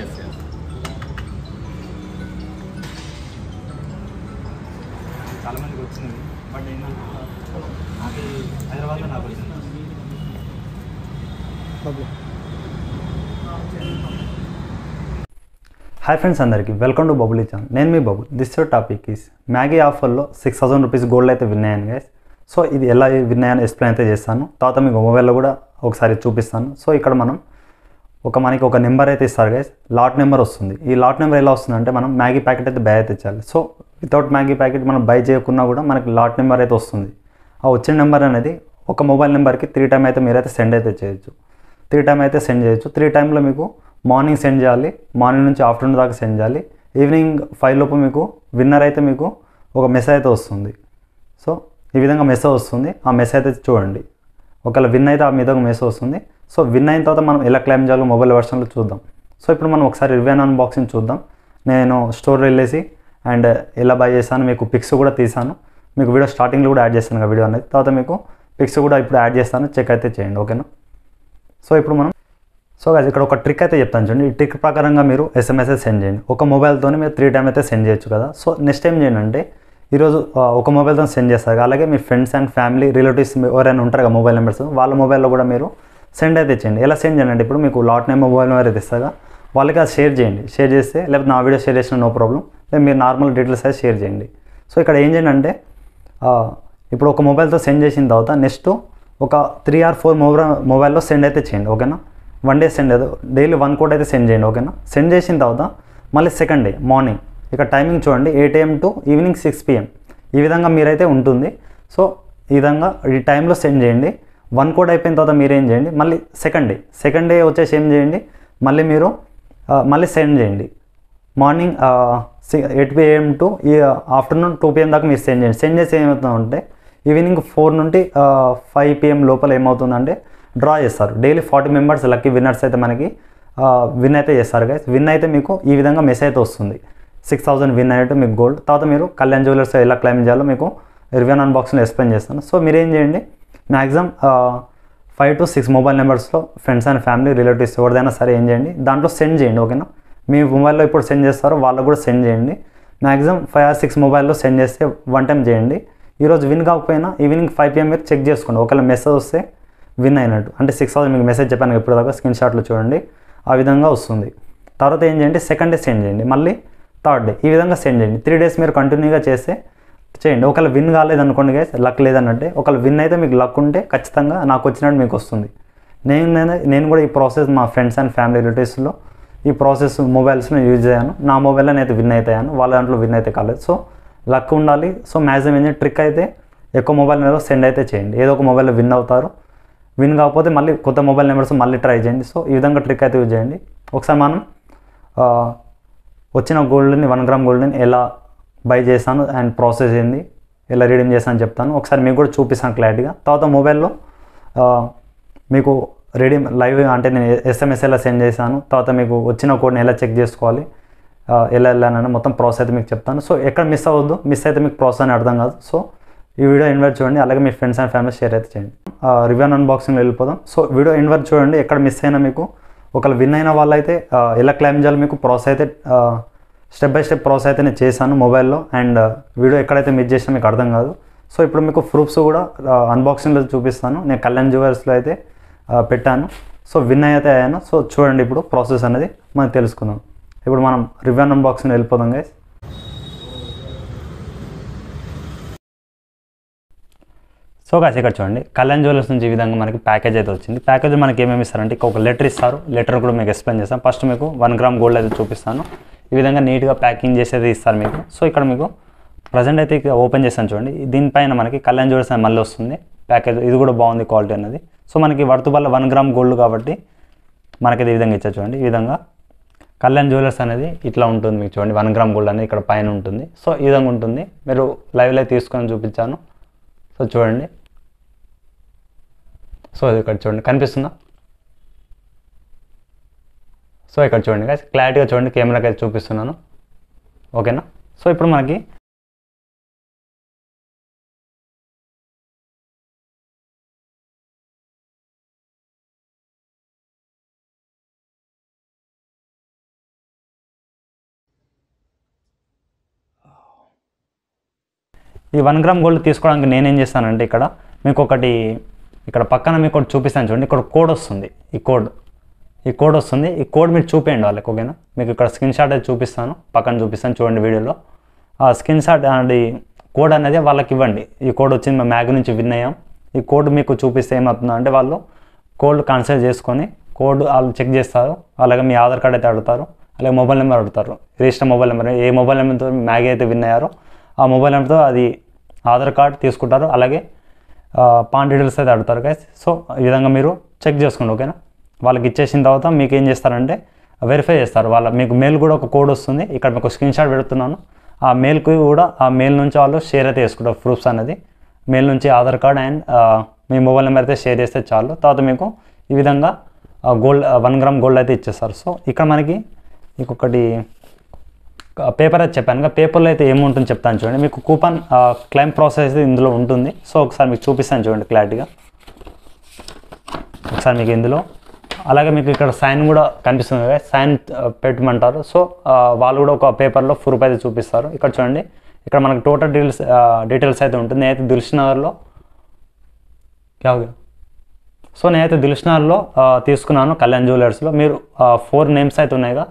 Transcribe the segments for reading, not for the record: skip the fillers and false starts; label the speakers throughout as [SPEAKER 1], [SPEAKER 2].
[SPEAKER 1] Yes yes
[SPEAKER 2] చాలా మందికి వచ్చింది, బట్ ఏంటంటే నాకు హైదరాబాద్లో నాకు వచ్చింది.
[SPEAKER 3] హాయ్ ఫ్రెండ్స్, అందరికీ వెల్కమ్ టు బబుల్ ఛానల్. నేను మీ Bubble. This your topic is Maggi ఆఫర్లో 6,000 రూపీస్ గోల్డ్ అయితే విన్ అయ్యాను గైస్. సో ఇది ఎలా విన్ అయ్యాను ఎక్స్ప్లెయిన్ అయితే చేస్తాను. తర్వాత మీకు మొబైల్లో కూడా ఒకసారి చూపిస్తాను. సో ఇక్కడ మనకి ఒక నెంబర్ అయితే ఇస్తారు గైస్, లాట్ నెంబర్ వస్తుంది. ఈ లాట్ నెంబర్ ఎలా వస్తుందంటే మనం మ్యాగీ ప్యాకెట్ అయితే బై అయితే ఇచ్చాలి. సో వితౌట్ మ్యాగీ ప్యాకెట్ మనం బై చేయకున్నా కూడా మనకి లాట్ నెంబర్ అయితే వస్తుంది. ఆ వచ్చిన నెంబర్ అనేది ఒక మొబైల్ నెంబర్కి 3 టైమ్ అయితే మీరైతే సెండ్ అయితే చేయొచ్చు. 3 టైమ్ అయితే సెండ్ చేయొచ్చు. 3 టైంలో మీకు మార్నింగ్ సెండ్ చేయాలి, మార్నింగ్ నుంచి ఆఫ్టర్నూన్ దాకా సెండ్ చేయాలి. ఈవినింగ్ 5 లోపు మీకు విన్నర్ అయితే మీకు ఒక మెసేజ్ అయితే వస్తుంది. సో ఈ విధంగా మెసేజ్ వస్తుంది. ఆ మెసేజ్ అయితే చూడండి. ఒకవేళ విన్ అయితే ఆ మీద ఒక మెసేజ్ వస్తుంది. సో విన్ అయిన తర్వాత మనం ఎలా క్లెయిమ్ చేయాలో మొబైల్ వర్షన్లో చూద్దాం. సో ఇప్పుడు మనం ఒకసారి రివ్యూ అన్బాక్సింగ్ చూద్దాం. నేను స్టోర్ వెళ్ళేసి అండ్ ఎలా బై చేశాను మీకు పిక్స్ కూడా తీసాను. మీకు వీడియో స్టార్టింగ్లో కూడా యాడ్ చేస్తాను వీడియో అనేది. తర్వాత మీకు పిక్స్ కూడా ఇప్పుడు యాడ్ చేస్తాను, చెక్ అయితే చేయండి. ఓకేనా? సో ఇప్పుడు మనం ఇక్కడ ఒక ట్రిక్ అయితే చెప్తాను చూడండి. ఈ ట్రిక్ ప్రకారంగా మీరు ఎస్ఎంఎస్ సెండ్ చేయండి. ఒక మొబైల్తోనే మీరు 3 టైమ్ అయితే సెండ్ చేయొచ్చు కదా. సో నెక్స్ట్ టైం చేయండి అంటే ఈరోజు ఒక మొబైల్తో సెండ్ చేస్తారు, అలాగే మీ ఫ్రెండ్స్ అండ్ ఫ్యామిలీ రిలేటివ్స్ ఎవరైనా ఉంటారు కదా మొబైల్ నెంబర్స్, వాళ్ళ మొబైల్లో కూడా మీరు సెండ్ అయితే చేయండి. ఎలా సెండ్ చేయండి అంటే ఇప్పుడు మీకు లాట్ నెంబర్ మొబైల్ నెంబర్ అయితే ఇస్తాగా వాళ్ళకి అది షేర్ చేయండి. షేర్ చేస్తే లేకపోతే నా వీడియో షేర్ చేసిన నో ప్రాబ్లం, లేదా మీరు నార్మల్ డీటెయిల్స్ అయితే షేర్ చేయండి. సో ఇక్కడ ఏం చేయండి అంటే ఇప్పుడు ఒక మొబైల్తో సెండ్ చేసిన తర్వాత నెక్స్ట్ ఒక 3 or 4 మొబైల్లో సెండ్ అయితే చేయండి. ఓకేనా? 1 డే సెండ్ అయితే డైలీ 1 కోడ్ అయితే సెండ్ చేయండి. ఓకేనా? సెండ్ చేసిన తర్వాత మళ్ళీ సెకండ్ డే మార్నింగ్ ఇక్కడ టైమింగ్ చూడండి 8 AM to ఈవినింగ్ 6 PM ఈ విధంగా మీరైతే ఉంటుంది. సో ఈ విధంగా ఈ టైంలో సెండ్ చేయండి. 1 కోడ్ అయిపోయిన తర్వాత మీరు ఏం చేయండి, మళ్ళీ సెకండ్ డే వచ్చేసి ఏం చేయండి, మళ్ళీ మీరు మళ్ళీ సెండ్ చేయండి. Morning 8 AM to afternoon 2 PM దాకా మీరు సెండ్ చేయండి. సెండ్ చేసి ఏమవుతుందంటే ఈవినింగ్ 4 నుండి 5 PM లోపల ఏమవుతుందంటే డ్రా చేస్తారు. డైలీ 40 మెంబర్స్ లక్కీ విన్నర్స్ అయితే మనకి విన్ అయితే చేస్తారు గైస్. విన్ అయితే మీకు ఈ విధంగా మెసేజ్ అయితే వస్తుంది, 6,000 విన్ అయినట్టు మీకు గోల్డ్. తర్వాత మీరు కళ్యాణ్ జ్యువెలర్స్ ఎలా క్లెయిమ్ చేయాలో మీకు రివ్యూ అన్బాక్సింగ్లో ఎక్స్ప్లెయిన్ చేస్తాను. సో మీరు ఏం చేయండి, మ్యాక్సిమం 5 to 6 మొబైల్ నెంబర్స్లో ఫ్రెండ్స్ అండ్ ఫ్యామిలీ రిలేటివ్స్ ఎవరిదైనా సరే ఏం చేయండి, దాంట్లో సెండ్ చేయండి. ఓకేనా? మీ మొబైల్లో ఇప్పుడు సెండ్ చేస్తారో వాళ్ళకు కూడా సెండ్ చేయండి. మ్యాక్సిమం 5 or 6 మొబైల్లో సెండ్ చేస్తే 1 టైం చేయండి. ఈరోజు విన్ కాకపోయినా ఈవినింగ్ 5 PM మీరు చెక్ చేసుకోండి. ఒకవేళ మెసేజ్ వస్తే విన్ అయినట్టు, అంటే 6,000 మీకు మెసేజ్ చెప్పాను ఇప్పుడు దాకా, స్క్రీన్ షాట్లో చూడండి, ఆ విధంగా వస్తుంది. తర్వాత ఏం చేయండి, సెకండ్ డే సెండ్ చేయండి, మళ్ళీ థర్డ్ డే ఈ విధంగా సెండ్ చేయండి. 3 days మీరు కంటిన్యూగా చేయండి. ఒకవేళ విన్ కాలేదనుకోండి గైస్, లక్ లేదన్నట్టే. ఒకవేళ విన్ అయితే మీకు లక్ ఉంటే ఖచ్చితంగా నాకు వచ్చినట్టు మీకు వస్తుంది. నేను కూడా ఈ ప్రాసెస్ మా ఫ్రెండ్స్ అండ్ ఫ్యామిలీ రిలేటివ్స్లో ఈ ప్రాసెస్ మొబైల్స్లో యూజ్ అయ్యాను. నా మొబైల్లో అయితే విన్ అవుతాను, వాళ్ళ దాంట్లో విన్ అయితే కాలేదు. సో లక్ ఉండాలి. సో మ్యాక్సిమం ఏం ట్రిక్ అయితే ఎక్కువ మొబైల్ నెంబర్ సెండ్ అయితే చేయండి. ఏదో ఒక మొబైల్లో విన్ అవుతారు. విన్ కాకపోతే మళ్ళీ కొత్త మొబైల్ నెంబర్స్ మళ్ళీ ట్రై చేయండి. సో ఈ విధంగా ట్రిక్ అయితే యూజ్ చేయండి. ఒకసారి మనం వచ్చిన గోల్డ్ని 1 గ్రామ్ గోల్డ్ని ఎలా బై చేశాను అండ్ ప్రాసెస్ ఏంది, ఎలా రీడీమ్ చేస్తాను చెప్తాను. ఒకసారి మీకు కూడా చూపిస్తాను క్లారిటీగా. తర్వాత మొబైల్లో మీకు రీడీమ్ లైవ్ అంటే నేను ఎస్ఎంఎస్ ఎలా సెండ్ చేశాను, తర్వాత మీకు వచ్చిన కోడ్ని ఎలా చెక్ చేసుకోవాలి, ఎలా వెళ్ళానని మొత్తం ప్రాసెస్ అయితే మీకు చెప్తాను. సో ఎక్కడ మిస్ అవ్వద్దు, మిస్ అయితే మీకు ప్రాసెస్ అని అర్థం కాదు. సో ఈ వీడియో ఇన్వైట్ చూడండి, అలాగే మీ ఫ్రెండ్స్ అండ్ ఫ్యామిలీ షేర్ అయితే చేయండి. రివ్యూ అన్బాక్సింగ్లో వెళ్ళిపోదాం. సో వీడియో ఇన్వైట్ చూడండి, ఎక్కడ మిస్ అయినా మీకు ఒకవేళ విన్ అయిన వాళ్ళైతే ఎలా క్లెయిమ్ చేయాలి మీకు ప్రాసెస్ అయితే స్టెప్ బై స్టెప్ ప్రాసెస్ అయితే నేను చేశాను మొబైల్లో. అండ్ వీడియో ఎక్కడైతే మిస్ చేసినా మీకు అర్థం కాదు. సో ఇప్పుడు మీకు ప్రూఫ్స్ కూడా అన్బాక్సింగ్లో చూపిస్తాను. నేను కళ్యాణ్ జ్యువెలర్స్లో అయితే పెట్టాను. సో విన్ అయితే అయ్యాను. సో చూడండి ఇప్పుడు ప్రాసెస్ అనేది మనం తెలుసుకుందాం. ఇప్పుడు మనం రివ్యూ అన్బాక్సింగ్లో వెళ్ళిపోదాం గైస్. సో గాయ్స్ ఇక్కడ చూడండి, కళ్యాణ్ జ్యువెలర్స్ నుంచి ఈ విధంగా మనకి ప్యాకేజ్ అయితే వచ్చింది. ప్యాకేజ్ మనకి ఏమేమి ఇస్తారంటే ఒక లెటర్ ఇస్తారు. లెటర్ కూడా మీకు ఎక్స్ప్లెయిన్ చేస్తాను. ఫస్ట్ మీకు 1 గ్రామ్ గోల్డ్ అయితే చూపిస్తాను. ఈ విధంగా నీట్గా ప్యాకింగ్ చేసేది ఇస్తారు మీకు. సో ఇక్కడ మీకు ప్రజెంట్ అయితే ఓపెన్ చేస్తాను చూడండి. దీనిపైన మనకి కళ్యాణ్ జ్యువెలర్స్ అని మళ్ళీ వస్తుంది ప్యాకేజ్. ఇది కూడా బాగుంది క్వాలిటీ అనేది. సో మనకి వర్త్ వల్ల 1 గ్రామ్ గోల్డ్ కాబట్టి మనకి ఈ విధంగా ఇచ్చారు చూడండి. ఈ విధంగా కళ్యాణ్ జ్యువెలర్స్ అనేది ఇట్లా ఉంటుంది మీకు చూడండి. 1 గ్రామ్ గోల్డ్ అనేది ఇక్కడ పైన ఉంటుంది. సో ఈ విధంగా ఉంటుంది. మీరు లైవ్లో తీసుకొని చూపించాను. సో చూడండి. సో ఇది ఇక్కడ చూడండి, కనిపిస్తుందా? సో ఇక్కడ చూడండి గైస్, క్లారిటీగా చూడండి, కెమెరాకి అయితే చూపిస్తున్నాను. ఓకేనా? సో ఇప్పుడు మనకి ఈ 1 గ్రామ్ గోల్డ్ తీసుకోవడానికి నేనేం చేస్తానంటే మీకు ఒకటి ఇక్కడ పక్కన మీకు ఒకటి చూపిస్తాను చూడండి. ఇక్కడ కోడ్ వస్తుంది, ఈ కోడ్ వస్తుంది. ఈ కోడ్ మీరు చూపేయండి వాళ్ళకి, ఓకేనా. మీకు ఇక్కడ స్క్రీన్ షాట్ అయితే చూపిస్తాను, పక్కన చూపిస్తాను చూడండి వీడియోలో. ఆ స్క్రీన్ షాట్ అది కోడ్ అనేది వాళ్ళకి ఇవ్వండి. ఈ కోడ్ వచ్చింది, మేము మ్యాగ్ నుంచి విన్ అయ్యాం. ఈ కోడ్ మీకు చూపిస్తే ఏమవుతుందో అంటే వాళ్ళు కోడ్ కన్సిడర్ చేసుకొని కోడ్ వాళ్ళు చెక్ చేస్తారు. అలాగే మీ ఆధార్ కార్డ్ అయితే అడుగుతారు, అలాగే మొబైల్ నెంబర్ అడుగుతారు, రిజిస్టర్ మొబైల్ నెంబర్. ఏ మొబైల్ నెంబర్తో మ్యాగీ అయితే విన్ అయ్యారో ఆ మొబైల్ నెంబర్తో అది ఆధార్ కార్డ్ తీసుకుంటారు, అలాగే పాన్ డీటెయిల్స్ అయితే అడుగుతారు గైస్. సో ఈ విధంగా మీరు చెక్ చేసుకోండి, ఓకేనా. వాళ్ళకి ఇచ్చేసిన తర్వాత మీకు ఏం చేస్తారంటే వెరిఫై చేస్తారు. మీకు మెయిల్ కూడా ఒక కోడ్ వస్తుంది, ఇక్కడ మీకు స్క్రీన్ షాట్ పెడుతున్నాను. ఆ మెయిల్కి కూడా ఆ మెయిల్ నుంచి వాళ్ళు షేర్ అయితే చేసుకుంటారు ప్రూఫ్స్ అనేది. మెయిల్ నుంచి Aadhaar card and me mobile number అయితే షేర్ చేస్తే చాలు. తర్వాత మీకు ఈ విధంగా గోల్డ్ 1 గ్రామ్ గోల్డ్ అయితే ఇచ్చేస్తారు. సో ఇక్కడ మనకి ఇంకొకటి పేపర్ అయితే చెప్పాను, పేపర్లో అయితే ఏముంటుందో చెప్తాను చూడండి. మీకు కూపన్ క్లెయిమ్ ప్రాసెస్ అయితే ఇందులో ఉంటుంది. సో ఒకసారి మీకు చూపిస్తాను చూడండి క్లారిటీగా, ఒకసారి మీకు ఇందులో. అలాగే మీకు ఇక్కడ సైన్ కూడా కనిపిస్తుంది కదా, సైన్ పెట్టమంటారు. సో వాళ్ళు కూడా ఒక పేపర్లో ప్రూఫ్ అయితే చూపిస్తారు. ఇక్కడ చూడండి, ఇక్కడ మనకి టోటల్ డీటెయిల్స్ అయితే ఉంటుంది. నేనైతే దిల్షుఖ్నగర్లో నేనైతే దిల్షుఖ్నగర్లో తీసుకున్నాను, కళ్యాణ్ జ్యువెలర్స్లో. మీరు 4 నేమ్స్ అయితే ఉన్నాయిగా,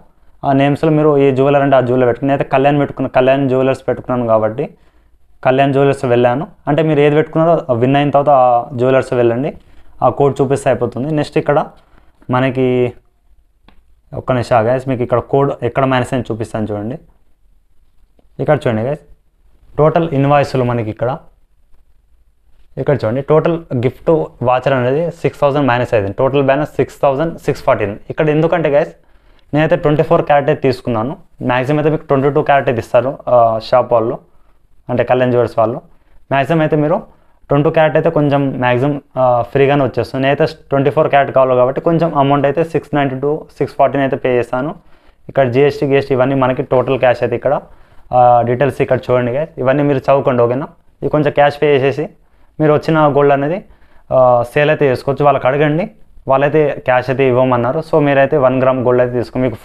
[SPEAKER 3] ఆ నేమ్స్లో మీరు ఏ జ్యువెలర్ అంటే ఆ జ్యువెలర్ పెట్టుకుని, అయితే కళ్యాణ్ జ్యువెలర్స్ పెట్టుకున్నాను కాబట్టి కళ్యాణ్ జ్యువెలర్స్ వెళ్ళాను. అంటే మీరు ఏది పెట్టుకున్నారో విన్ అయిన తర్వాత ఆ జ్యువెలర్స్ వెళ్ళండి, ఆ కోడ్ చూపిస్తే అయిపోతుంది. నెక్స్ట్ ఇక్కడ మనకి ఒక్క నిమిషం గైస్, మీకు ఇక్కడ కోడ్ ఎక్కడ మైనస్ అని చూపిస్తాను చూడండి. ఇక్కడ చూడండి గైస్, టోటల్ ఇన్వాయిస్లు మనకి ఇక్కడ చూడండి. టోటల్ గిఫ్ట్ వాచర్ అనేది 6000 మైనస్ అయింది, టోటల్ బ్యాలెన్స్ 6614. ఇక్కడ ఎందుకంటే గైస్ నేనైతే 24 క్యారెట్ అయితే తీసుకున్నాను. మ్యాక్సిమం అయితే మీకు 22 క్యారెట్ అయితే ఇస్తారు షాప్ వాళ్ళు, అంటే కళ్యాణ్ జ్యువెలర్స్ వాళ్ళు. మ్యాక్సిమం అయితే మీరు 22 క్యారెట్ అయితే కొంచెం మ్యాక్సిమం ఫ్రీగానే వచ్చేస్తుంది. నేనైతే 24 క్యారెట్ కావాలి కాబట్టి కొంచెం అమౌంట్ అయితే 692 614 అయితే పే చేస్తాను. ఇక్కడ జిఎస్టీ ఇవన్నీ మనకి టోటల్ క్యాష్ అయితే ఇక్కడ డీటెయిల్స్ ఇక్కడ చూడండి గైస్, ఇవన్నీ మీరు చదువుకోండి, ఓకేనా. ఇది కొంచెం క్యాష్ పే చేసేసి మీరు వచ్చిన గోల్డ్ అనేది సేల్ అయితే చేసుకోవచ్చు. వాళ్ళకి అడగండి, వాళ్ళైతే క్యాష్ అయితే ఇవ్వమన్నారు. సో మీరైతే 1 గ్రామ్ గోల్డ్ అయితే తీసుకుని మీకు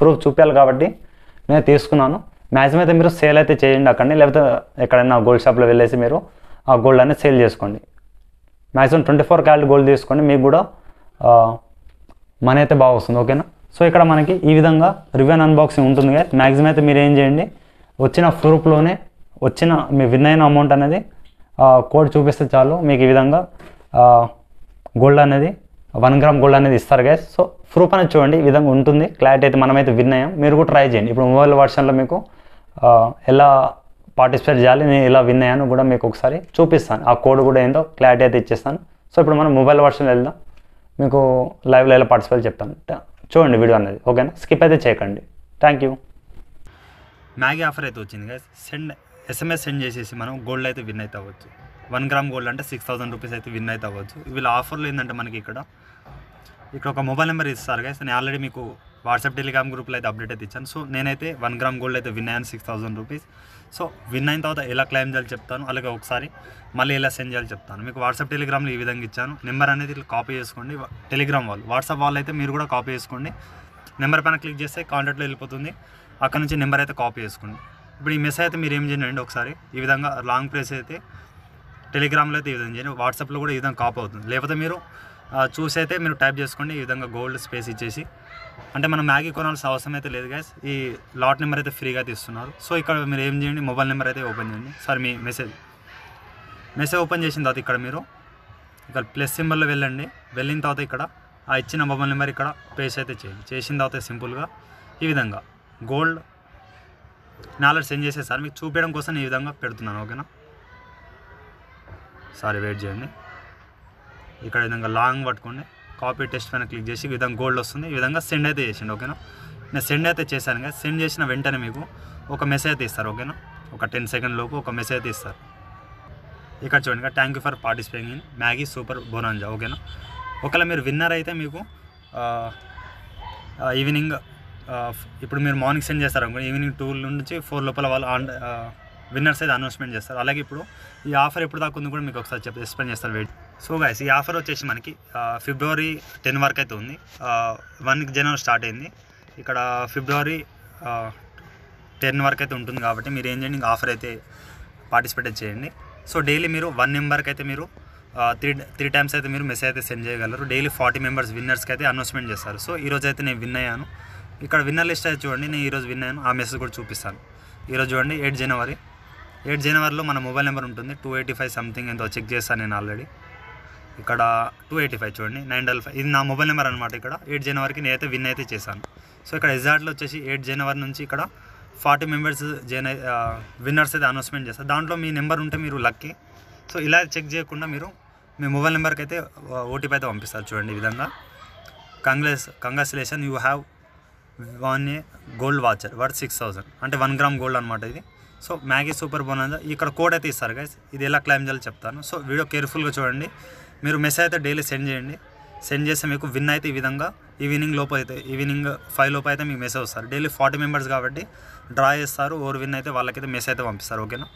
[SPEAKER 3] ప్రూఫ్ చూపించాలి కాబట్టి నేను తీసుకున్నాను. మ్యాక్సిమం అయితే మీరు సేల్ అయితే చేయండి అక్కడనే, లేకపోతే ఎక్కడైనా గోల్డ్ షాప్లో వెళ్ళేసి మీరు ఆ గోల్డ్ అనేది సేల్ చేసుకోండి. మ్యాక్సిమం 24 క్యారెట్ గోల్డ్ తీసుకోండి, మీకు కూడా మనీ అయితే బాగా వస్తుంది, ఓకేనా. సో ఇక్కడ మనకి ఈ విధంగా రివ్యూ అండ్ అన్బాక్సింగ్ ఉంటుంది కదా. మ్యాక్సిమం అయితే మీరు ఏం చేయండి, వచ్చిన ప్రూఫ్లోనే మీ విన్ అయిన అమౌంట్ అనేది కోడ్ చూపిస్తే చాలు, మీకు ఈ విధంగా గోల్డ్ అనేది 1 గ్రామ్ గోల్డ్ అనేది ఇస్తారు గైస్. సో ప్రూఫ్ అనేది చూడండి, ఈ విధంగా ఉంటుంది క్లారిటీ అయితే. మనమైతే విన్ అయ్యాం, మీరు కూడా ట్రై చేయండి. ఇప్పుడు మొబైల్ వర్షన్లో మీకు ఎలా పార్టిసిపేట్ చేయాలి, నేను ఎలా విన్ అయ్యాను కూడా మీకు ఒకసారి చూపిస్తాను. ఆ కోడ్ కూడా ఏంటో క్లారిటీ అయితే ఇచ్చేస్తాను. సో ఇప్పుడు మనం మొబైల్ వర్షన్లో వెళ్దాం, మీకు లైవ్లో ఎలా పార్టిసిపేట్ చెప్తాను. చూడండి వీడియో అనేది, ఓకేనా. స్కిప్ అయితే చేయకండి. Thank you. మ్యాగీ ఆఫర్ అయితే వచ్చింది గైస్. SMS సెండ్ చేసేసి మనం గోల్డ్ అయితే విన్ అయితే అవ్వచ్చు. 1 గ్రామ్ గోల్డ్ అంటే 6000 రూపీస్ అయితే విన్ అయితే అవ్వచ్చు. వీళ్ళ ఆఫర్లో ఏంటంటే మనకి ఇక్కడ ఒక మొబైల్ నెంబర్ ఇస్తారు గైస్. నేను ఆల్రెడీ మీకు వాట్సాప్ టెలిగ్రామ్ గ్రూప్లో అయితే అప్డేట్ అయితే ఇచ్చాను. సో నేనైతే 1 గ్రామ్ గోల్డ్ అయితే విన్ అయ్యాను 6000 రూపీస్. సో విన్ అయిన తర్వాత ఎలా క్లెయిమ్ చేయాలి చెప్తాను, అలాగే ఒకసారి మళ్ళీ ఎలా సెండ్ చేయాలి చెప్తాను. మీకు వాట్సాప్ టెలిగ్రామ్లో ఈ విధంగా ఇచ్చాను. నెంబర్ అనేది కాపీ చేసుకోండి, టెలిగ్రామ్ వాళ్ళు. వాట్సాప్ వాళ్ళు అయితే మీరు కూడా కాపీ చేసుకోండి. నెంబర్ పైన క్లిక్ చేస్తే కాంటాక్ట్లో వెళ్ళిపోతుంది, అక్కడ నుంచి నెంబర్ అయితే కాపీ చేసుకోండి. ఇప్పుడు ఈ మెసేజ్ అయితే మీరు ఏం చేయండి, ఒకసారి ఈ విధంగా లాంగ్ ప్రెస్ అయితే టెలిగ్రామ్లో అయితే ఈ విధంగా చేయండి, వాట్సాప్లో కూడా ఈ విధంగా కాపీ అవుతుంది. లేకపోతే మీరు చూసి అయితే మీరు టైప్ చేసుకోండి, ఈ విధంగా గోల్డ్ స్పేస్ ఇచ్చేసి. అంటే మనం మ్యాగీ కొనాల్సిన అవసరం అయితే లేదు గైస్, ఈ లాట్ నెంబర్ అయితే ఫ్రీగా తీస్తున్నారు. సో ఇక్కడ మీరు ఏం చేయండి, మొబైల్ నెంబర్ అయితే ఓపెన్ చేయండి. సారీ, మీ మెసేజ్ ఓపెన్ చేసిన తర్వాత ఇక్కడ మీరు ఇక్కడ ప్లస్ సింబల్లో వెళ్ళండి. వెళ్ళిన తర్వాత ఇక్కడ ఆ ఇచ్చిన మొబైల్ నెంబర్ ఇక్కడ పేస్ట్ అయితే చేయండి. చేసిన తర్వాత సింపుల్గా ఈ విధంగా గోల్డ్ నాలెడ్జ్ సెండ్ చేసేసారి మీకు చూపించడం కోసం ఈ విధంగా పెడుతున్నాను, ఓకేనా. సారీ వెయిట్ చేయండి. ఇక్కడ విధంగా లాంగ్ పట్టుకోండి, కాపీ టెస్ట్ పైన క్లిక్ చేసి ఈ విధంగా గోల్డ్ వస్తుంది. ఈ విధంగా సెండ్ అయితే చేసిండి, ఓకేనా. నేను సెండ్ అయితే చేశాను కదా. సెండ్ చేసిన వెంటనే మీకు ఒక మెసేజ్ అయితే ఇస్తారు, ఓకేనా. ఒక 10 సెకండ్ లోపు ఒక మెసేజ్ అయితే ఇస్తారు. ఇక్కడ చూడండి, thank you for participating in Maggi super bonanza, ఓకేనా. ఒకవేళ మీరు విన్నర్ అయితే మీకు ఈవినింగ్ ఇప్పుడు మీరు మార్నింగ్ సెండ్ చేస్తారు అనుకోండి, ఈవినింగ్ 2 నుంచి 4 లోపల వాళ్ళు విన్నర్స్ అయితే అనౌన్స్మెంట్ చేస్తారు. అలాగే ఇప్పుడు ఈ ఆఫర్ ఎప్పుడు దాకా ఉంది కూడా మీకు ఒకసారి ఎక్స్ప్లెయిన్ చేస్తారు, వెయిట్. సో గైస్, ఈ ఆఫర్ వచ్చేసి మనకి ఫిబ్రవరి 10 వరకు అయితే ఉంది. 1 జనవరి స్టార్ట్ అయింది. ఇక్కడ ఫిబ్రవరి 10 వరకు అయితే ఉంటుంది కాబట్టి మీరు ఏం చేయండి, ఆఫర్ అయితే పార్టిసిపేట్ చేయండి. సో డైలీ మీరు 1 నెంబర్కి అయితే మీరు 3 టైమ్స్ అయితే మీరు మెసేజ్ అయితే సెండ్ చేయగలరు. డైలీ 40 మెంబర్స్ విన్నర్స్కి అయితే అనౌన్స్మెంట్ చేస్తారు. సో ఈరోజు అయితే నేను విన్ అయ్యాను. ఇక్కడ విన్నర్ లిస్ట్ అయితే చూడండి, నేను ఈరోజు విన్ అయ్యాను. ఆ మెసేజ్ కూడా చూపిస్తాను. ఈరోజు చూడండి 8 జనవరిలో మన మొబైల్ నెంబర్ ఉంటుంది 285 సంథింగ్ ఎంతో చెక్ చేస్తాను నేను ఆల్రెడీ. ఇక్కడ 285 చూడండి 955 ఇది నా మొబైల్ నెంబర్ అనమాట. ఇక్కడ 8 జనవరికి నేనైతే విన్ అయితే చేశాను. సో ఇక్కడ ఎగ్జాక్ట్లో వచ్చేసి 8 జనవరి నుంచి ఇక్కడ 40 మెంబర్స్ విన్నర్స్ అయితే అనౌన్స్మెంట్ చేస్తారు. దాంట్లో మీ నెంబర్ ఉంటే మీరు లక్కీ. సో ఇలా చెక్ చేయకుండా మీరు మీ మొబైల్ నెంబర్కి అయితే ఓటీపీ అయితే పంపిస్తారు. చూడండి ఈ విధంగా, congratulation you have won a gold voucher worth 6000 అంటే 1 గ్రామ్ గోల్డ్ అనమాట ఇది. సో మ్యాగీ సూపర్ బోనస్ ఇక్కడ కోడ్ అయితే ఇస్తారు గైస్. ఇది ఎలా క్లైమ్ చేయాలో చెప్తాను. సో వీడియో కేర్ఫుల్గా చూడండి. మీరు మెసేజ్ అయితే డైలీ సెండ్ చేయండి. సెండ్ చేస్తే మీకు విన్ అయితే ఈ విధంగా ఈవినింగ్ 5 లోపు అయితే మీకు మెసేజ్ వస్తారు. డైలీ 40 మెంబర్స్ కాబట్టి డ్రా చేస్తారు. ఓవర్ విన్ అయితే వాళ్ళకైతే మెసేజ్ అయితే పంపిస్తారు. ఓకేనా,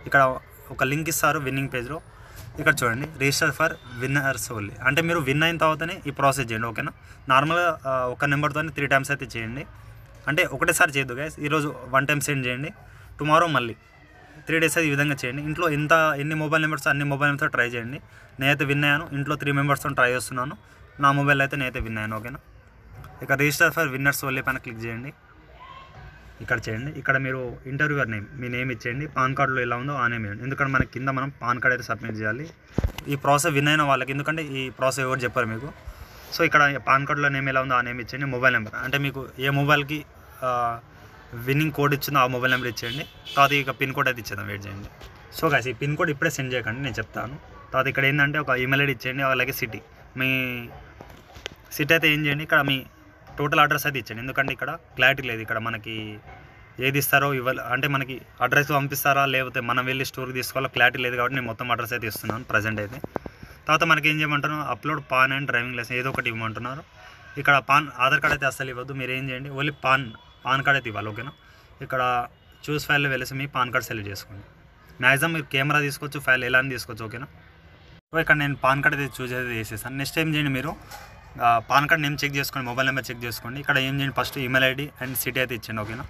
[SPEAKER 3] ఇక్కడ ఒక లింక్ ఇస్తారు విన్నింగ్ పేజ్లో. ఇక్కడ చూడండి రిజిస్టర్ ఫర్ విన్నర్స్ ఓన్లీ అంటే మీరు విన్ అయిన తర్వాతనే ఈ ప్రాసెస్ చేయండి. ఓకేనా, నార్మల్గా ఒక నెంబర్తో 3 టైమ్స్ అయితే చేయండి. అంటే ఒకటేసారి చేయొద్దు గైస్. ఈరోజు 1 టైం సెండ్ చేయండి, టుమారో మళ్ళీ 3 డేస్ అయితే ఈ విధంగా చేయండి. ఇంట్లో ఎన్ని మొబైల్ నెంబర్స్ అన్ని మొబైల్ నెంబర్స్తో ట్రై చేయండి. నేనైతే విన్ అయ్యాను. ఇంట్లో 3 మెంబర్స్తో ట్రై చేస్తున్నాను. నా మొబైల్ అయితే నేనైతే విన్ అయ్యాను. ఓకేనా, ఇక రిజిస్టర్ ఫర్ విన్నర్స్ ఓన్లీ పైన క్లిక్ చేయండి. ఇక్కడ చేయండి. ఇక్కడ మీరు ఇంటర్వ్యూయర్ నేమ్ మీ నేమ్ ఇచ్చేయండి. పాన్ కార్డులో ఎలా ఉందో ఆ నేమ్ ఇవ్వండి. ఎందుకంటే మనకి కింద మనం పాన్ కార్డ్ అయితే సబ్మిట్ చేయాలి. ఈ ప్రాసెస్ విన్ అయిన వాళ్ళకి, ఎందుకంటే ఈ ప్రాసెస్ ఎవరు చెప్పారు మీకు. సో ఇక్కడ పాన్ కార్డులో నేమ్ ఎలా ఉందో ఆ నేమ్ ఇచ్చేయండి. మొబైల్ నెంబర్ అంటే మీకు ఏ మొబైల్కి విన్నింగ్ కోడ్ ఇచ్చిందో ఆ మొబైల్ నెంబర్ ఇచ్చేయండి. తర్వాత ఇక పిన్ కోడ్ అయితే ఇచ్చేద్దాం, వెయిట్ చేయండి. సో గైస్ ఈ పిన్ కోడ్ ఇప్పుడే సెండ్ చేయకండి, నేను చెప్తాను. తర్వాత ఇక్కడ ఏంటంటే ఒక ఈమెయిల్ ఐడి ఇచ్చేయండి. అలాగే సిటీ, మీ సిటీ అయితే ఏం చేయండి, ఇక్కడ మీ టోటల్ అడ్రస్ అయితే ఇచ్చేయండి. ఎందుకంటే ఇక్కడ క్లారిటీ లేదు. ఇక్కడ మనకి ఏది ఇస్తారో అంటే మనకి అడ్రస్ పంపిస్తారా లేకపోతే మనం వెళ్ళి స్టోర్కి తీసుకోవాలో క్లారిటీ లేదు కాబట్టి నేను మొత్తం అడ్రస్ అయితే ఇస్తున్నాను ప్రజెంట్ అయితే. తర్వాత మనకి ఏం చేయమంటున్నారు, upload PAN and driving licence ఏదో ఒకటి ఇవ్వమంటున్నారు. ఇక్కడ ఆధార్ కార్డ్ అయితే అస్సలు ఇవ్వద్దు. మీరు ఏం చేయండి, ఓన్లీ పాన్ కార్డ్ అయితే ఇవ్వాలి. ఓకేనా, ఇక్కడ చూస్ ఫైల్లో వెళ్ళేసి మీ పాన్ కార్డ్ సెలెక్ట్ చేసుకోండి. మ్యాక్సిమం మీరు కెమెరా తీసుకోవచ్చు, ఫైల్ ఎలా తీసుకోవచ్చు. ఓకేనా, సో ఇక్కడ నేను పాన్ కార్డ్ అయితే చూస్ అయితే చేసేసాను. నెక్స్ట్ ఏం చేయండి, మీరు పాన్ కార్డ్ నేమ్ చెక్ చేసుకోండి, మొబైల్ నెంబర్ చెక్ చేసుకోండి. ఇక్కడ ఏం చేయండి, first email ID and city అయితే ఇచ్చేయండి. ఓకేనా,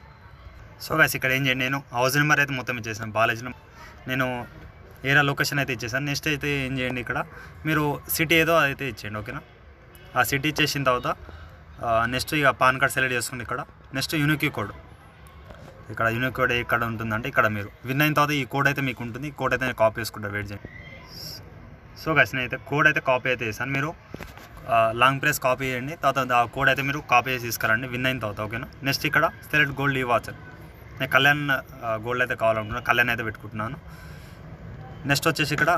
[SPEAKER 3] సో గైస్ ఇక్కడ ఏం చేయండి, నేను హౌస్ నెంబర్ అయితే మొత్తం ఇచ్చేసాను. బాలాజీ నేను ఏరియా లొకేషన్ అయితే ఇచ్చేసాను. నెక్స్ట్ అయితే ఏం చేయండి, ఇక్కడ మీరు సిటీ ఏదో అయితే ఇచ్చేయండి. ఓకేనా, ఆ సిటీ ఇచ్చేసిన తర్వాత నెక్స్ట్ ఇక పాన్ కార్డ్ సెలెక్ట్ చేసుకోండి. ఇక్కడ నెక్స్ట్ యూనిక్ కోడ్, ఇక్కడ యూనిక్ కోడ్ ఎక్కడ ఉంటుందంటే ఇక్కడ మీరు విన్ అయిన తర్వాత ఈ కోడ్ అయితే మీకు ఉంటుంది. ఈ కోడ్ అయితే నేను కాపీ చేసుకుంటా, వెయిట్ చేయండి. సో గైస్ నేనైతే కోడ్ అయితే కాపీ అయితే చేశాను. మీరు లాంగ్ ప్రెస్ కాపీ చేయండి. తర్వాత ఆ కోడ్ అయితే మీరు కాపీ చేసి తీసుకురండి విన్ అయిన తర్వాత. ఓకేనా, నెక్స్ట్ ఇక్కడ సెలెక్ట్ గోల్డ్ ఈ వాచర్, నేను కళ్యాణ్ గోల్డ్ అయితే కావాలనుకుంటున్నాను, కళ్యాణ్ అయితే పెట్టుకుంటున్నాను. నెక్స్ట్ వచ్చేసి ఇక్కడ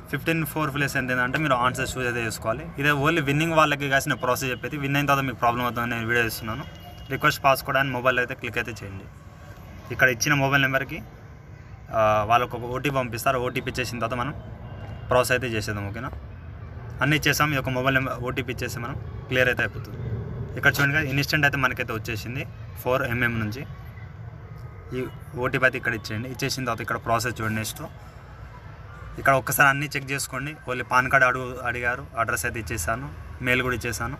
[SPEAKER 3] 15 ప్లేస్ ఎంత అంటే మీరు ఆన్సర్ చూస్ అయితే చేసుకోవాలి. ఇదే ఓన్లీ విన్నింగ్ వాళ్ళకి కాసిన ప్రాసెస్ చెప్పేది. విన్ అయిన తర్వాత మీకు ప్రాబ్లం అవుతుందని నేను వీడియో ఇస్తున్నాను. రిక్వెస్ట్ పాస్కోడ్ అండ్ మొబైల్ అయితే క్లిక్ అయితే చేయండి. ఇక్కడ ఇచ్చిన మొబైల్ నెంబర్కి వాళ్ళకు ఒక ఓటీపీ పంపిస్తారు. ఓటీపీ ఇచ్చేసిన తర్వాత మనం ప్రాసెస్ అయితే చేసేద్దాం. ఓకేనా, అన్నీ ఇచ్చేసాం. ఈ యొక్క మొబైల్ నెంబర్ ఓటీపీ ఇచ్చేసి మనం క్లియర్ అయితే అయిపోతుంది. ఇక్కడ చూడండి ఇన్స్టెంట్ అయితే మనకైతే వచ్చేసింది 4mm నుంచి. ఈ ఓటీపీ అయితే ఇక్కడ ఇచ్చేయండి. ఇచ్చేసిన తర్వాత ఇక్కడ ప్రాసెస్ చూడండి. నెక్స్ట్ ఇక్కడ ఒక్కసారి అన్నీ చెక్ చేసుకోండి. ఓన్లీ పాన్ కార్డ్ అడిగారు, అడ్రస్ అయితే ఇచ్చేసాను, మెయిల్ కూడా ఇచ్చేసాను,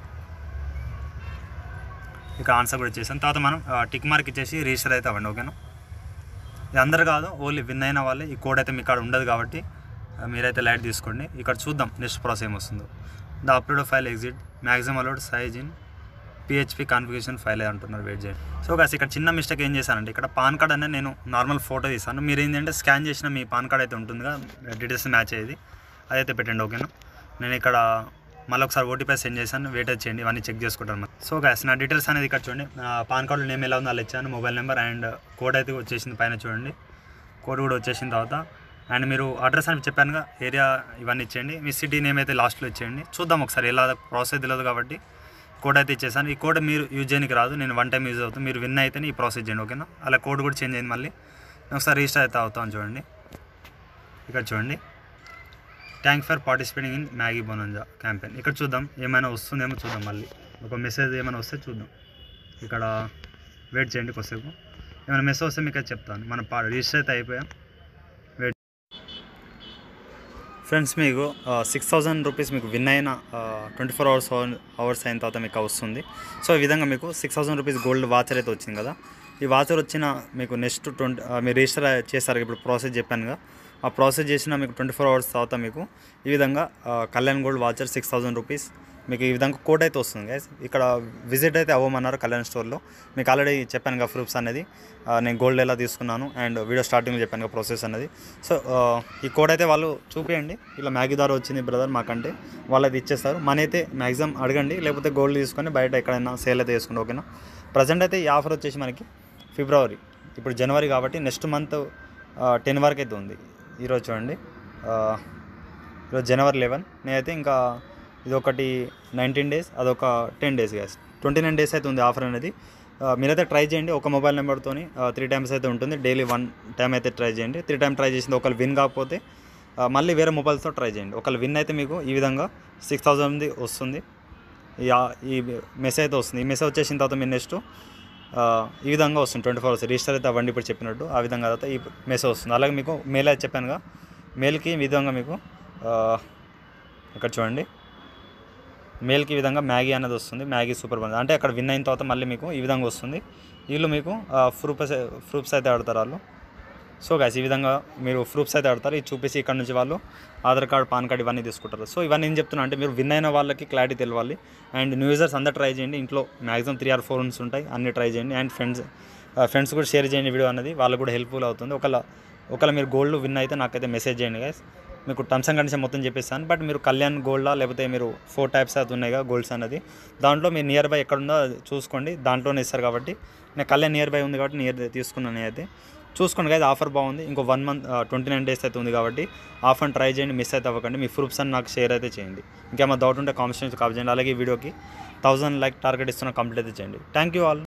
[SPEAKER 3] ఇక్కడ ఆన్సర్ కూడా ఇచ్చేసాను. తర్వాత మనం టిక్ మార్క్ ఇచ్చేసి రిజిస్టర్ అయితే అవ్వండి. ఓకేనా, ఇది అందరు కాదు, ఓన్లీ విన్ అయిన వాళ్ళే. ఈ కోడ్ అయితే మీ కాడ ఉండదు కాబట్టి మీరైతే లైట్ తీసుకోండి. ఇక్కడ చూద్దాం నెక్స్ట్ ప్రాసెస్ ఏమొస్తుందో. The upload file exit maximum allowed size in PHP configuration file అంటున్నారు, వెయిట్ చేయండి. సో గాయ్స్ ఇక్కడ చిన్న మిస్టేక్ ఏం చేశానంటే, ఇక్కడ పాన్ కార్డ్ అనేది నేను నార్మల్ ఫోటో తీసాను. మీరు ఏంటంటే స్కాన్ చేసిన మీ పాన్ కార్డ్ అయితే ఉంటుందిగా, డీటెయిల్స్ మ్యాచ్ అయ్యేది, అదైతే పెట్టండి. ఓకేనా, నేను ఇక్కడ మళ్ళీ ఒకసారి ఓటీపీ సెండ్ చేశాను, వెయిట్ చేయండి, ఇవన్నీ చెక్ చేసుకుంటాను. సో గాయ్స్ నా డీటెయిల్స్ అనేది ఇక్కడ చూడండి. పాన్ కార్డు నేమ్ ఎలా ఉందో అలా ఇచ్చాను, మొబైల్ నెంబర్ అండ్ కోడ్ అయితే వచ్చేసింది పైన చూడండి. కోడ్ కూడా వచ్చేసిన తర్వాత అండ్ మీరు అడ్రస్ అని చెప్పానుగా, ఏరియా ఇవన్నీ ఇచ్చేయండి. మీ సిటీ నేమ్ అయితే లాస్ట్లో ఇచ్చేయండి. చూద్దాం ఒకసారి, ఎలా ప్రాసెస్ తెలియదు కాబట్టి కోడ్ అయితే ఇచ్చేసాను. ఈ కోడ్ మీరు యూజ్ చేయడానికి రాదు, నేను 1 టైం యూజ్ అవుతుంది. మీరు విన్ అయితేనే ఈ ప్రాసెస్ చేయండి. ఓకేనా, అలా కోడ్ కూడా చేంజ్ అయింది. మళ్ళీ నేను ఒకసారి రిజిస్టర్ అయితే అవుతాను చూడండి. ఇక్కడ చూడండి, thank for participating in Maggi bonanza campaign. ఇక్కడ చూద్దాం ఏమైనా వస్తుందేమో చూద్దాం. మళ్ళీ ఒక మెసేజ్ ఏమైనా వస్తే చూద్దాం. ఇక్కడ వెయిట్ చేయండి కొద్దిసేపు, ఏమైనా మెసేజ్ వస్తే మీకు అయితే చెప్తాను. మనం రిజిస్టర్ అయితే అయిపోయాం. వెయిట్ ఫ్రెండ్స్, మీకు 6000 రూపీస్ మీకు విన్ అయిన 24 అవర్స్ అయిన తర్వాత మీకు వస్తుంది. సో ఈ విధంగా మీకు 6000 రూపీస్ గోల్డ్ వాచర్ అయితే వచ్చింది కదా. ఈ వాచర్ వచ్చిన మీకు నెక్స్ట్ మీరు రిజిస్టర్ చేస్తారు ఇప్పుడు ప్రాసెస్ చెప్పానుగా, ఆ ప్రాసెస్ చేసిన మీకు 24 hours తర్వాత మీకు ఈ విధంగా కళ్యాణ్ గోల్డ్ వాచర్ 6,000 రూపీస్ మీకు ఈ విధంగా కోట్ అయితే వస్తుంది గైస్. ఇక్కడ విజిట్ అయితే అవ్వమన్నారు కళ్యాణ్ స్టోర్లో. మీకు ఆల్రెడీ చెప్పాను కదా ప్రూఫ్స్ అనేది, నేను గోల్డ్ ఎలా తీసుకున్నాను అండ్ వీడియో స్టార్టింగ్లో చెప్పాను కదా ప్రాసెస్ అనేది. సో ఈ కోడ్ అయితే వాళ్ళు చూపించండి, ఇలా మ్యాగీ ద్వారా వచ్చింది బ్రదర్ మాకంటే వాళ్ళు అది ఇచ్చేస్తారు. మన అయితే మ్యాక్సిమం అడగండి, లేకపోతే గోల్డ్ తీసుకొని బయట ఎక్కడైనా సేల్ అయితే చేసుకోండి, ఓకేనా. ప్రజెంట్ అయితే ఈ ఆఫర్ వచ్చేసి మనకి ఫిబ్రవరి, ఇప్పుడు జనవరి కాబట్టి నెక్స్ట్ మంత్ 10 వరకు అయితే ఉంది. ఈరోజు చూడండి, ఈరోజు జనవరి 11. నేనైతే ఇంకా ఇది ఒకటి 19 days, అదొక 10 days గ్యాస్, 29 days అయితే ఉంది ఆఫర్ అనేది. మీరైతే ట్రై చేయండి. ఒక మొబైల్ నెంబర్తో 3 times అయితే ఉంటుంది. డైలీ 1 time అయితే ట్రై చేయండి. 3 times ట్రై చేసింది ఒకళ్ళు విన్ కాకపోతే మళ్ళీ వేరే మొబైల్స్తో ట్రై చేయండి. ఒకళ్ళు విన్ అయితే మీకు ఈ విధంగా 6,000 వస్తుంది. ఈ మెసేజ్ అయితే వస్తుంది. ఈ మెసేజ్ వచ్చేసిన తర్వాత మీరు నెక్స్ట్ ఈ విధంగా వస్తుంది 24 hours రిజిస్టర్ అయితే అవ్వండి ఇప్పుడు చెప్పినట్టు. ఆ విధంగా తర్వాత ఈ మెసేజ్ వస్తుంది. అలాగే మీకు మెయిల్ అయితే చెప్పానుగా, మెయిల్కి ఈ విధంగా మీకు ఇక్కడ చూడండి, మెయిల్కి ఈ విధంగా మ్యాగీ అనేది వస్తుంది. మ్యాగీ సూపర్ బండ్ అంటే అక్కడ విన్ అయిన తర్వాత మళ్ళీ మీకు ఈ విధంగా వస్తుంది. వీళ్ళు మీకు ప్రూఫ్స్ అయితే ఆడతారు వాళ్ళు. సో గైస్ ఈ విధంగా మీరు ప్రూఫ్స్ అయితే ఆడతారు. ఇది చూపించి ఇక్కడ నుంచి వాళ్ళు ఆధార్ కార్డ్, పాన్ కార్డ్ ఇవన్నీ తీసుకుంటారు. సో ఇవన్నీ ఏం చెప్తున్నా అంటే మీరు విన్ అయిన వాళ్ళకి క్లారిటీ తెలియాలి. అండ్ న్యూ యూజర్స్ అందరూ ట్రై చేయండి. ఇంట్లో మ్యాక్సిమం 3 or 4 rooms ఉంటాయి, అన్నీ ట్రై చేయండి. అండ్ ఫ్రెండ్స్ కూడా షేర్ చేయండి వీడియో అనేది, వాళ్ళకు కూడా హెల్ప్ఫుల్ అవుతుంది. ఒకవేళ మీరు గోల్డ్ విన్ అయితే నాకైతే మెసేజ్ చేయండి గైస్. మీకు టర్మ్స్ అండ్ కండిషన్ మొత్తం చెప్పేస్తాను. బట్ మీరు కళ్యాణ్ గోల్డా లేకపోతే మీరు 4 types అయితే ఉన్నాయి కదా గోల్డ్స్ అనేది, దాంట్లో మీరు నియర్ బై ఎక్కడుందో చూసుకోండి, దాంట్లోనే ఇస్తారు కాబట్టి. నేను కళ్యాణ్ నియర్ బై ఉంది కాబట్టి నియర్ తీసుకున్నాను అయితే. చూసుకోండి కదా, ఆఫర్ బాగుంది. ఇంకో 1 month 29 days అయితే ఉంది కాబట్టి ఆఫర్ని ట్రై చేయండి, మిస్ అయితే అవ్వకండి. మీ ప్రూఫ్స్ అని నాకు షేర్ అయితే చేయండి. ఇంకేమైనా డౌట్ ఉంటే కామెంట్స్ కాల్ చేయండి. అలాగే ఈ వీడియోకి 1000 like టార్గెట్ ఇస్తున్న కంప్లీట్ అయితే చేయండి. Thank you all.